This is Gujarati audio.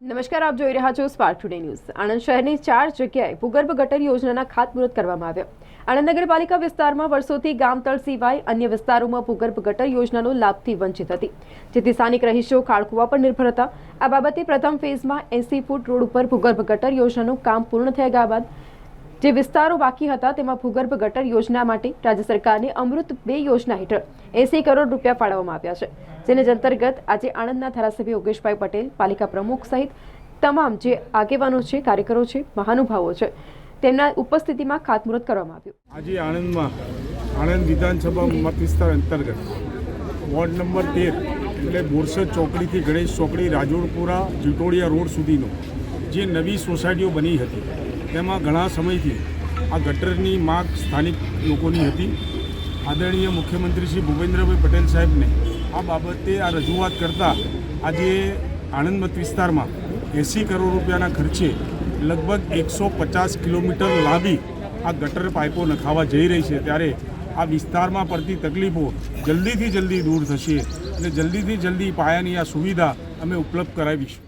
નમસ્કાર, આપ જોઈ રહ્યા છો સ્પાર્ક ટુડે ન્યૂઝ। આણંદ શહેરની 4 જગ્યાએ ભૂગર્ભ ગટર યોજનાના ખાતમુહૂર્ત કરવામાં આવ્યા। આણંદ નગરપાલિકા વિસ્તારમાં વર્ષોથી ગામતળ સિવાય અન્ય વિસ્તારોમાં ભૂગર્ભ ગટર યોજનાનો લાભથી વંચિત હતી, જેથી સ્થાનિક રહીશો ખાળકુવા પર નિર્ભર હતા। આ બાબતે પ્રથમ ફેઝમાં 80 ફૂટ રોડ ઉપર ભૂગર્ભ ગટર યોજનાનું કામ પૂર્ણ થઈ ગયા બાદ જે વિસ્તારો બાકી હતા તેમાં ભૂગર્ભ ગટર યોજના માટે રાજ્ય સરકારની અમૃત 2 યોજના હેઠળ 80 કરોડ રૂપિયા ફાળવવામાં આવ્યા છે, જેને અંતર્ગત આજે આણંદના ધારાસભ્ય યોગેશભાઈ પટેલ, પાલિકા પ્રમુખ સહિત તમામ જે આગેવાનો છે, કાર્યકરો છે, મહાનુભાવો છે, તેમના ઉપસ્થિતિમાં ખાતમુહૂર્ત કરવામાં આવ્યું। આજે આણંદમાં આણંદ વિધાનસભા મત વિસ્તાર અંતર્ગત વોર્ડ નંબર 13 એટલે બોરસદ ચોકડીથી ગણેશ ચોકડી, રાજોડપુરા, જીટોડિયા રોડ સુધીનો જે નવી સોસાયટીઓ બની હતી તેમાં ઘણા સમયથી આ ગટરની માંગ સ્થાનિક લોકોની હતી। આદરણીય મુખ્યમંત્રી શ્રી ભૂપેન્દ્રભાઈ પટેલ સાહેબને આ બાબતે આ રજૂઆત કરતાં આજે આણંદ મત વિસ્તારમાં 80 કરોડ રૂપિયાના ખર્ચે લગભગ 150 કિલોમીટર લાંબી આ ગટર પાઇપો નખાવા જઈ રહી છે, ત્યારે આ વિસ્તારમાં પડતી તકલીફો જલ્દીથી જલ્દી દૂર થશે અને જલ્દીથી જલ્દી પાયાની આ સુવિધા અમે ઉપલબ્ધ કરાવીશું।